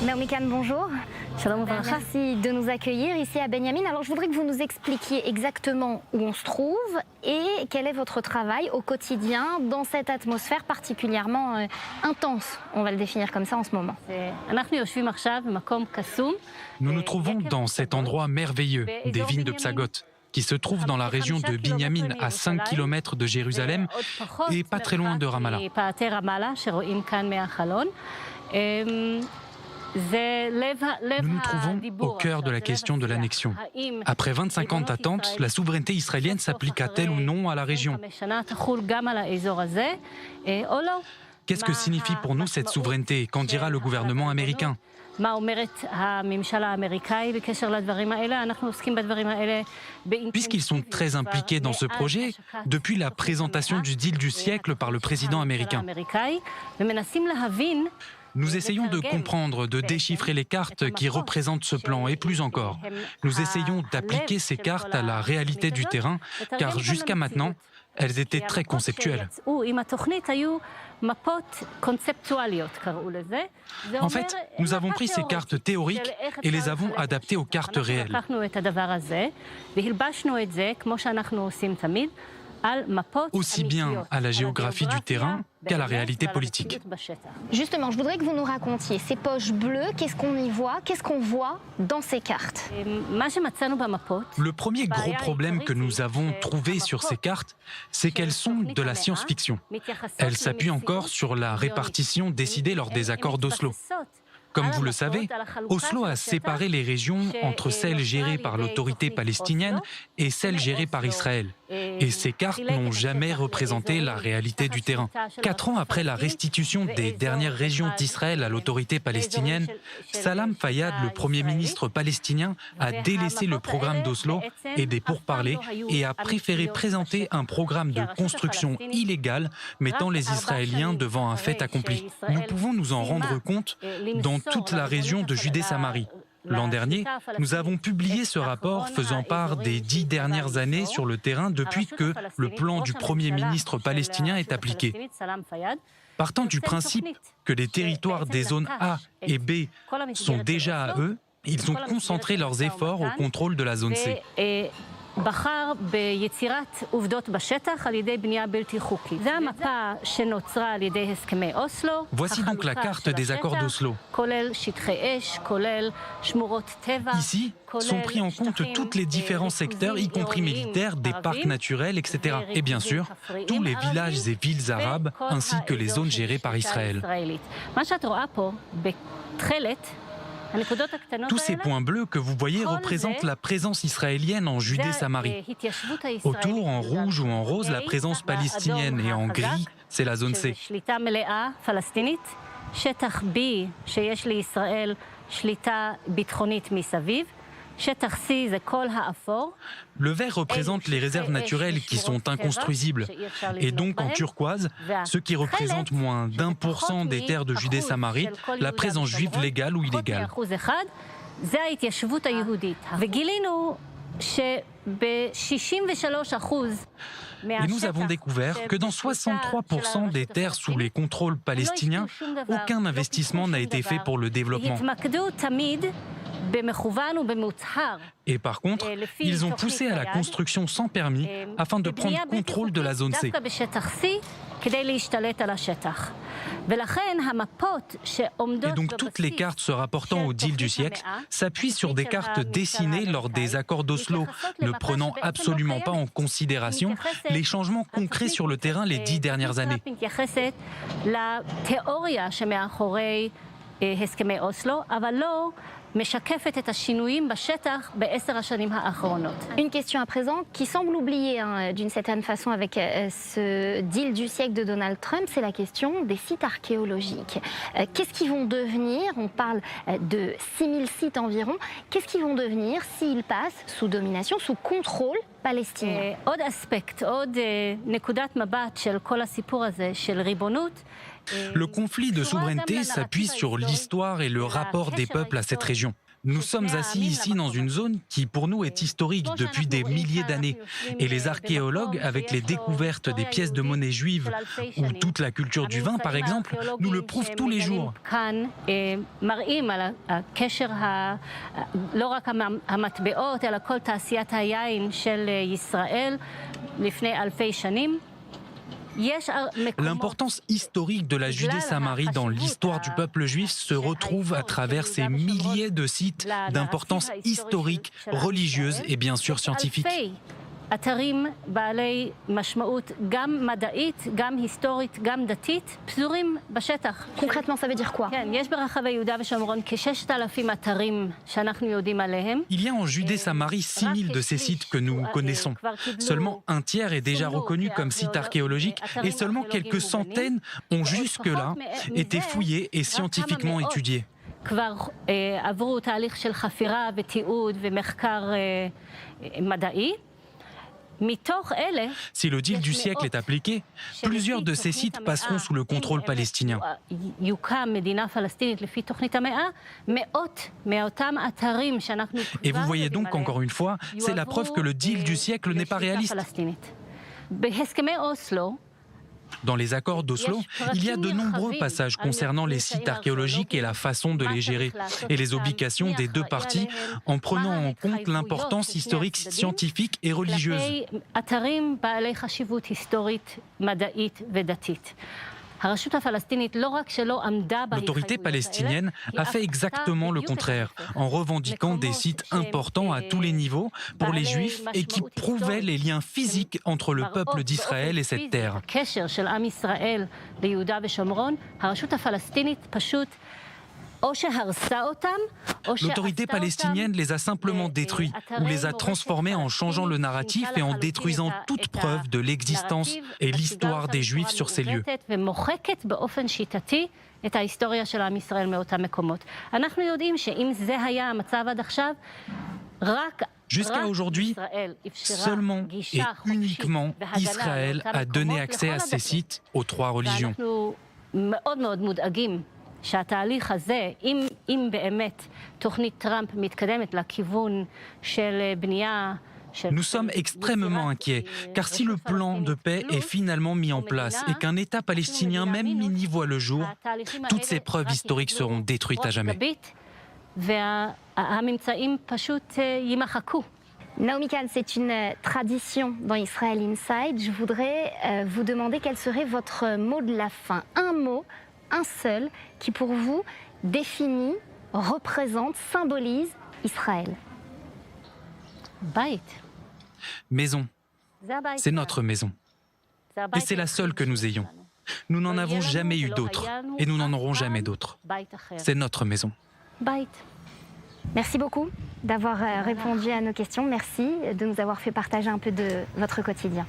Naomi Khan, bonjour. Shalom Uvracha. Merci de nous accueillir ici à Benyamin. Alors je voudrais que vous nous expliquiez exactement où on se trouve et quel est votre travail au quotidien dans cette atmosphère particulièrement intense. On va le définir comme ça en ce moment. Nous nous trouvons dans cet endroit merveilleux des vignes de Psagot, qui se trouve dans la région de Binyamin, à 5 km de Jérusalem et pas très loin de Ramallah. Nous nous trouvons au cœur de la question de l'annexion. Après 25 ans d'attente, la souveraineté israélienne s'appliqua-t-elle ou non à la région? Qu'est-ce que signifie pour nous cette souveraineté? Qu'en dira le gouvernement américain? Puisqu'ils sont très impliqués dans ce projet, depuis la présentation du deal du siècle par le président américain, nous essayons de comprendre, de déchiffrer les cartes qui représentent ce plan et plus encore. Nous essayons d'appliquer ces cartes à la réalité du terrain, car jusqu'à maintenant, elles étaient très conceptuelles. En fait, nous avons pris ces cartes théoriques et les avons adaptées aux cartes réelles. Aussi bien à la géographie du terrain qu'à la réalité politique. Justement, je voudrais que vous nous racontiez ces poches bleues, qu'est-ce qu'on y voit, qu'est-ce qu'on voit dans ces cartes? Le premier gros problème que nous avons trouvé sur ces cartes, c'est qu'elles sont de la science-fiction. Elles s'appuient encore sur la répartition décidée lors des accords d'Oslo. Comme vous le savez, Oslo a séparé les régions entre celles gérées par l'autorité palestinienne et celles gérées par Israël. Et ces cartes n'ont jamais représenté la réalité du terrain. 4 ans après la restitution des dernières régions d'Israël à l'autorité palestinienne, Salam Fayyad, le Premier ministre palestinien, a délaissé le programme d'Oslo et des pourparlers et a préféré présenter un programme de construction illégale mettant les Israéliens devant un fait accompli. Nous pouvons nous en rendre compte dans toute la région de Judée-Samarie. L'an dernier, nous avons publié ce rapport faisant part des 10 dernières années sur le terrain depuis que le plan du Premier ministre palestinien est appliqué. Partant du principe que les territoires des zones A et B sont déjà à eux, ils ont concentré leurs efforts au contrôle de la zone C. Voici donc la carte des accords d'Oslo. Ici sont pris en compte tous les différents secteurs, y compris militaires, des parcs naturels, etc. Et bien sûr, tous les villages et villes arabes, ainsi que les zones gérées par Israël. Tous ces points bleus que vous voyez représentent la présence israélienne en Judée-Samarie. Autour, en rouge ou en rose, la présence palestinienne et en gris, c'est la zone C. Le vert représente les réserves naturelles qui sont inconstruisibles. Et donc en turquoise, ce qui représente moins d'1% des terres de Judée-Samarie, la présence juive légale ou illégale. Et nous avons découvert que dans 63% des terres sous les contrôles palestiniens, aucun investissement n'a été fait pour le développement. Et par contre, ils ont poussé à la construction sans permis afin de prendre contrôle de la zone C. Et donc toutes les cartes se rapportant au deal du siècle s'appuient sur des cartes dessinées lors des accords d'Oslo, ne prenant absolument pas en considération les changements concrets sur le terrain les 10 dernières années. Une question à présent qui semble oubliée d'une certaine façon avec ce deal du siècle de Donald Trump, c'est la question des sites archéologiques. Qu'est-ce qu'ils vont devenir? On parle de 6000 sites environ. Qu'est-ce qu'ils vont devenir s'ils passent sous domination, sous contrôle palestinien? Le conflit de souveraineté s'appuie sur l'histoire et le rapport des peuples à cette région. Nous sommes assis ici dans une zone qui pour nous est historique depuis des milliers d'années. Et les archéologues, avec les découvertes des pièces de monnaie juives ou toute la culture du vin par exemple, nous le prouvent tous les jours. L'importance historique de la Judée-Samarie dans l'histoire du peuple juif se retrouve à travers ces milliers de sites d'importance historique, religieuse et bien sûr scientifique. אתרים בעלי משמעות גם מדעית, גם היסטורית, גם דתית, פזורים בשטח. Concrètement, ça veut dire quoi? כן, יש ברחבי יהודה ושומרון כ-6,000 אתרים שאנחנו יודעים עליהם. Il y a en Judée-Samarie 6000 de ces sites que nous connaissons. Seulement un tiers est déjà reconnu comme site archéologique et seulement quelques centaines ont jusque-là été fouillés et scientifiquement étudiés. כבר עברו תהליך של חפירה ותיעוד ומחקר מדעי. Si le deal du siècle est appliqué, plusieurs de ces sites passeront sous le contrôle palestinien. Et vous voyez donc encore une fois, c'est la preuve que le deal du siècle n'est pas réaliste. Dans les accords d'Oslo, il y a de nombreux passages concernant les sites archéologiques et la façon de les gérer, et les obligations des deux parties en prenant en compte l'importance historique, scientifique et religieuse. L'autorité palestinienne a fait exactement le contraire, en revendiquant des sites importants à tous les niveaux pour les Juifs et qui prouvaient les liens physiques entre le peuple d'Israël et cette terre. L'autorité palestinienne les a simplement détruits ou les a transformés en changeant le narratif et en détruisant toute preuve de l'existence et l'histoire des Juifs sur ces lieux. Jusqu'à aujourd'hui, seulement et uniquement Israël a donné accès à ces sites aux trois religions. שהתהליך הזה, אם באמת תוכנית טראמפ מתקדמת לכיוון של בנייה Nous sommes extrêmement inquiets, car si le plan de paix est finalement mis en place et qu'un État palestinien même mini voit le jour, toutes ces preuves historiques seront détruites à jamais. Naomi Kahn, c'est une tradition dans Israel Inside. Je voudrais vous demander quel serait votre mot de la fin. Un mot, un seul, qui pour vous définit, représente, symbolise Israël. Maison. C'est notre maison. Et c'est la seule que nous ayons. Nous n'en avons jamais eu d'autre. Et nous n'en aurons jamais d'autre. C'est notre maison. Merci beaucoup d'avoir répondu à nos questions. Merci de nous avoir fait partager un peu de votre quotidien.